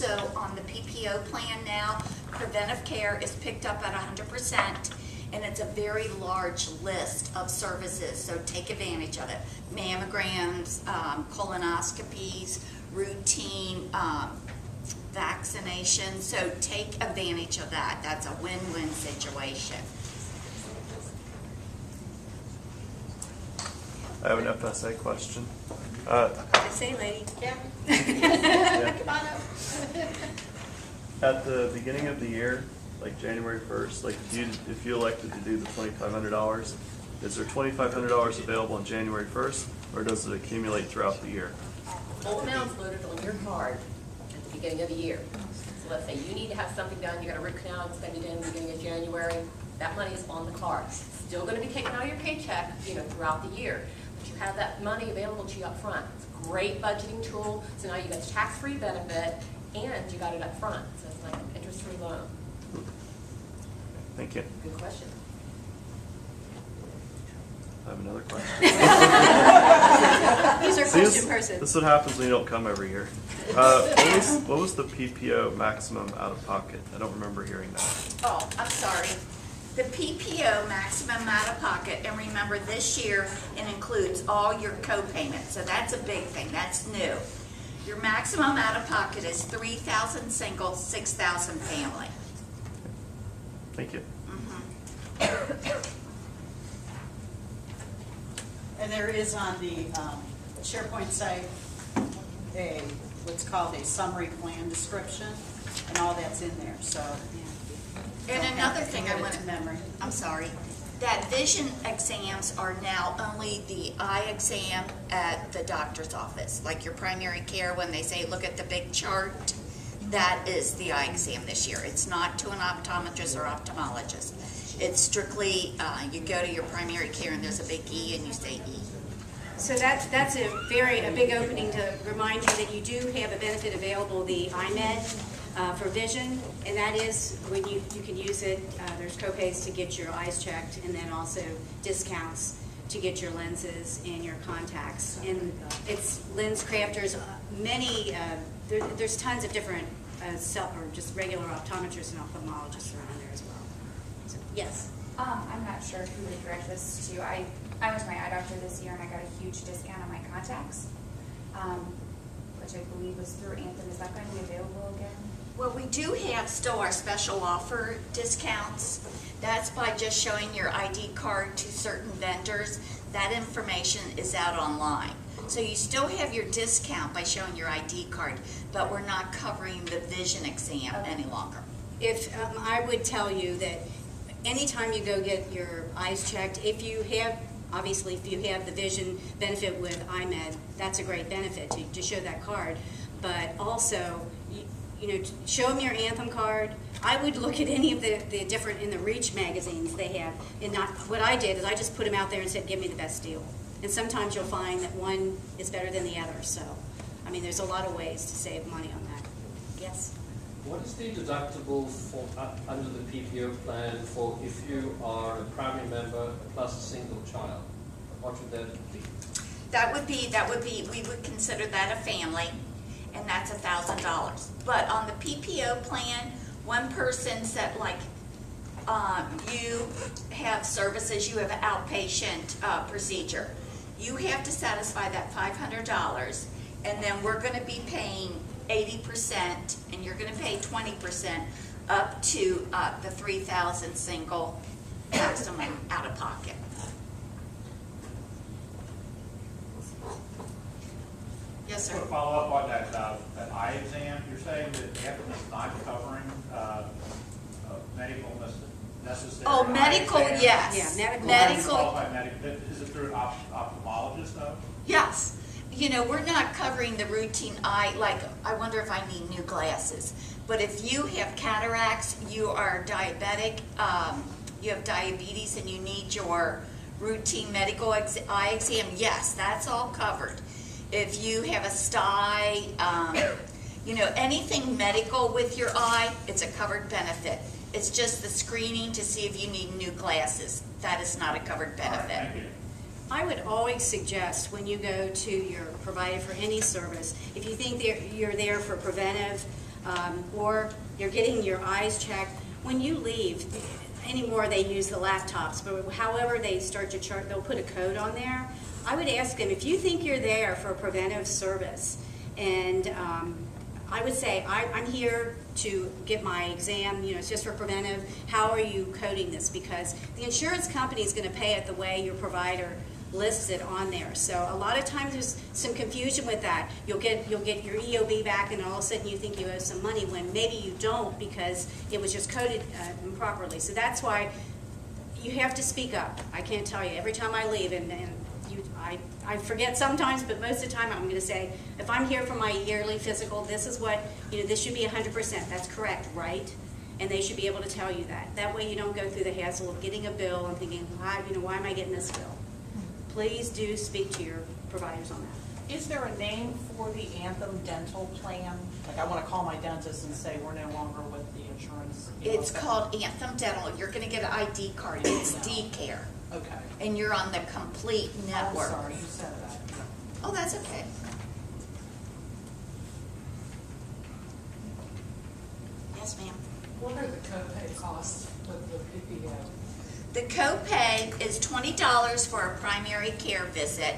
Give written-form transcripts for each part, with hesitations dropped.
also on the PPO plan now, preventive care is picked up at 100%, and it's a very large list of services, so take advantage of it. Mammograms, colonoscopies, routine vaccinations, so take advantage of that. That's a win-win situation. I have an FSA question. Say, lady. Yeah. Yeah. Come on up. At the beginning of the year, like January 1st, like if you elected to do the $2,500, is there $2,500 available on January 1st, or does it accumulate throughout the year? Full amount's loaded on your card at the beginning of the year. So let's say you need to have something done, you got a root canal, it's going to be done in the beginning of January, that money is on the card. Still going to be taken out of your paycheck, throughout the year. But you have that money available to you up front. It's a great budgeting tool, so now you got the tax-free benefit, and you got it up front. So it's like an interest-free loan. Thank you. Good question. I have another question. He's our See, question person. This is what happens when you don't come every year. What was the PPO maximum out of pocket? I don't remember hearing that. Oh, I'm sorry. The PPO maximum out of pocket, and remember this year it includes all your co-payments, so that's a big thing, that's new. Your maximum out of pocket is $3,000 single, $6,000 family. Thank you. And there is on the SharePoint site what's called a summary plan description, and all that's in there, so. And another thing I want want to memory. I'm sorry, that vision exams are now only the eye exam at the doctor's office, like your primary care when they say, look at the big chart, that is the eye exam this year. It's not to an optometrist or ophthalmologist. It's strictly, you go to your primary care and there's a big E and you say E. So that's a big opening to remind you that you do have a benefit available, the iMed for vision, and that is when you can use it. There's co-pays to get your eyes checked, and then also discounts to get your lenses and your contacts. And it's Lens Crafters. There's tons of different or just regular optometrists and ophthalmologists around there as well. So, yes. I'm not sure who to direct this to. I went to my eye doctor this year and I got a huge discount on my contacts, which I believe was through Anthem. Is that going to be available again? Well, we do have still our special offer discounts. That's by just showing your ID card to certain vendors. That information is out online. So you still have your discount by showing your ID card, but we're not covering the vision exam any longer. If I would tell you that anytime you go get your eyes checked, if you have the vision benefit with iMed, that's a great benefit to show that card. But also, show them your Anthem card. I would look at any of the different, in the Reach magazines they have. And what I did is I just put them out there and said, give me the best deal. And sometimes you'll find that one is better than the other. So, there's a lot of ways to save money on that. Yes? What is the deductible for under the PPO plan for if you are a primary member plus a single child? What would that be? That would be, we would consider that a family, and that's $1,000. But on the PPO plan, one person said, like, you have services, you have an outpatient procedure. You have to satisfy that $500, and then we're going to be paying 80%, and you're going to pay 20% up to the $3,000 single maximum out of pocket. Yes, sir. To follow up on that eye exam, you're saying that Anthem is not covering medical necessary. Oh, medical, eye exam? yes. Yeah, medical. Is it through an ophthalmologist though? Yes. We're not covering the routine eye, like, I wonder if I need new glasses. But if you have cataracts, you are diabetic, you have diabetes, and you need your routine medical eye exam, yes, that's all covered. If you have a sty, anything medical with your eye, it's a covered benefit. It's just the screening to see if you need new glasses. That is not a covered benefit. All right, thank you. I would always suggest when you go to your provider for any service, if you think you're there for preventive, or you're getting your eyes checked, when you leave, anymore they use the laptops, but however they start to chart, they'll put a code on there. I would ask them, if you think you're there for a preventive service, and I would say, I'm here to get my exam, it's just for preventive, how are you coding this? Because the insurance company is going to pay it the way your provider lists it on there. So a lot of times there's some confusion with that. You'll get your EOB back, and all of a sudden you think you owe some money when maybe you don't, because it was just coded improperly. So that's why you have to speak up. I can't tell you, every time I leave, I forget sometimes, but most of the time I'm going to say, if I'm here for my yearly physical, this is what, this should be 100%. That's correct, right? And they should be able to tell you that. That way you don't go through the hassle of getting a bill and thinking, why am I getting this bill? Please do speak to your providers on that. Is there a name for the Anthem dental plan? Like, I want to call my dentist and say, we're no longer with the insurance. It's called Anthem Dental. You're gonna get an ID card. It's D-Care. Okay. And you're on the complete network. I'm sorry, you said that. Oh, that's okay. Yes, ma'am. What are the copay costs with the PPO? The copay is $20 for a primary care visit,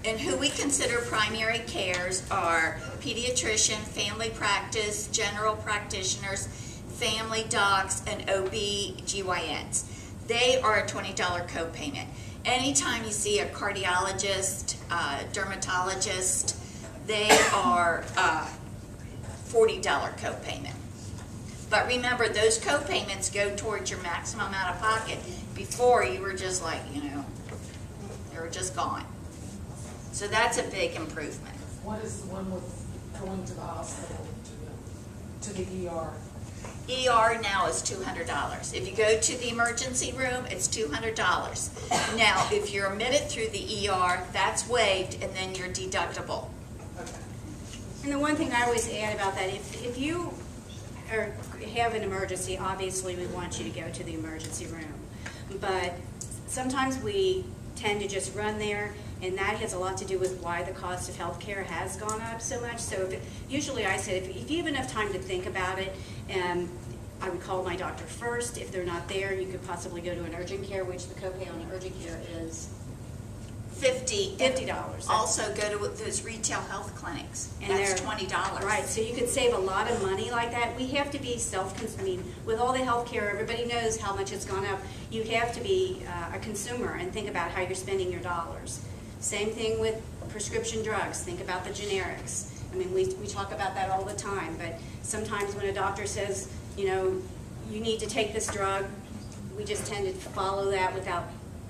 and who we consider primary cares are pediatrician, family practice, general practitioners, family docs, and OB-GYNs. They are a $20 copayment. Anytime you see a cardiologist, dermatologist, they are $40 copayment. But remember, those co-payments go towards your maximum out of pocket. Before, you were just like, they were just gone. So that's a big improvement. What is the one with going to the hospital, to the ER? ER now is $200. If you go to the emergency room, it's $200. Now, if you're admitted through the ER, that's waived, and then your deductible. Okay. And the one thing I always add about that, if you have an emergency, obviously we want you to go to the emergency room. But sometimes we tend to just run there, and that has a lot to do with why the cost of health care has gone up so much. So usually I said, if you have enough time to think about it, I would call my doctor first. If they're not there, you could possibly go to an urgent care, which the copay on an urgent care is $50. Also go to those retail health clinics. And That's they're- $20. Right, so you could save a lot of money like that. We have to be with all the health care, everybody knows how much it's gone up. You have to be a consumer and think about how you're spending your dollars. Same thing with prescription drugs. Think about the generics. I mean, we talk about that all the time, but sometimes when a doctor says, you need to take this drug, we just tend to follow that without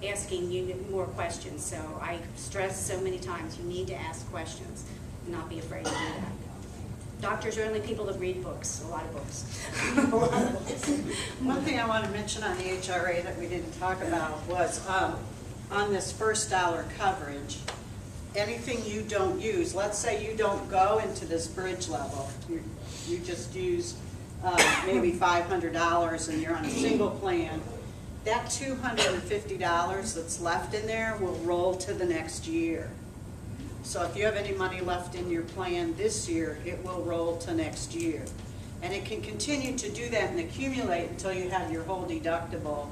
asking you more questions. So I stress so many times, you need to ask questions and not be afraid to do that. Doctors are only people that read books, a lot of books. One thing I want to mention on the HRA that we didn't talk about was on this first dollar coverage, anything you don't use, let's say you don't go into this bridge level, you just use maybe $500 and you're on a single plan, that $250 that's left in there will roll to the next year. So if you have any money left in your plan this year, it will roll to next year. And it can continue to do that and accumulate until you have your whole deductible.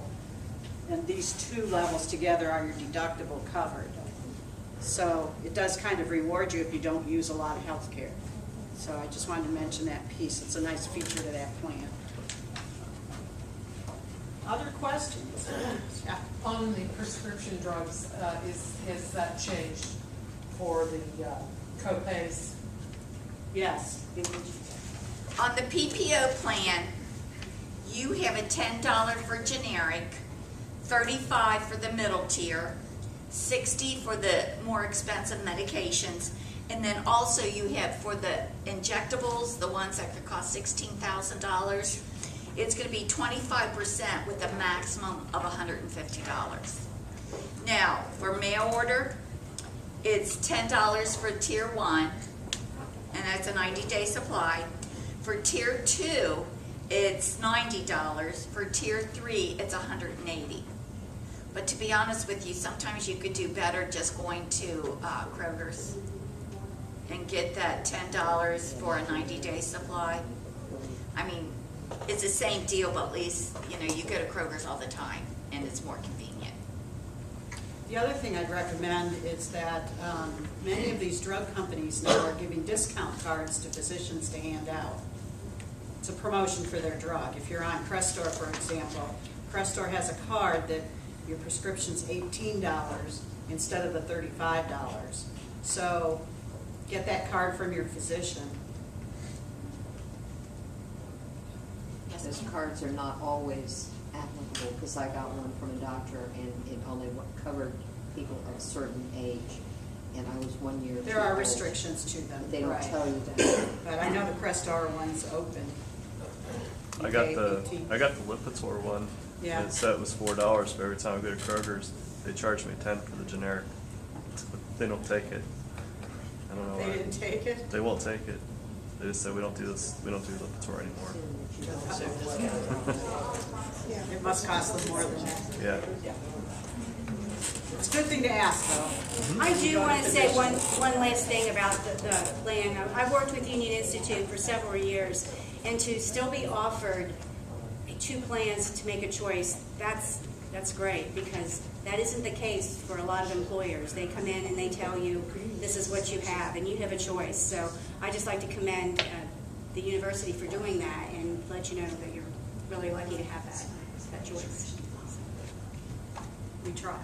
And these two levels together are your deductible covered. So it does kind of reward you if you don't use a lot of health care. So I just wanted to mention that piece. It's a nice feature to that plan. Other questions? Yeah. On the prescription drugs, has that changed for the copays? Yes. On the PPO plan, you have a $10 for generic, $35 for the middle tier, $60 for the more expensive medications, and then also you have for the injectables, the ones that could cost $16,000, it's going to be 25% with a maximum of $150. Now, for mail order, it's $10 for tier 1, and that's a 90-day supply. For tier 2, it's $90. For tier 3, it's $180. But to be honest with you, sometimes you could do better just going to Kroger's and get that $10 for a 90-day supply. I mean, it's the same deal, but at least, you know, you go to Kroger's all the time, and it's more convenient. The other thing I'd recommend is that many of these drug companies now are giving discount cards to physicians to hand out. It's a promotion for their drug. If you're on Crestor, for example, Crestor has a card that your prescription's $18 instead of the $35. So get that card from your physician. Yes, Those ma'am. cards are not always applicable, because I got one from a doctor and it only covered people of a certain age, and I was 1 year. There are restrictions to them, They don't right. tell you that. But I know the Crestor one's open. I got Okay, the 18. Lipitor one. Yeah. And it said it was $4, but every time I go to Kroger's, they charge me $10 for the generic. They don't take it. I don't know They why. didn't take it? They won't take it. They just said, we don't do this, we don't do Lipitor anymore. It must cost them more than that. Yeah. It's a good thing to ask, though. I do want to say one last thing about the plan. I've worked with Union Institute for several years, and to still be offered 2 plans to make a choice, that's great, because that isn't the case for a lot of employers. They come in and they tell you, this is what you have, and you have a choice. So I just like to commend the university for doing that and let you know that you're really lucky to have that choice. We try.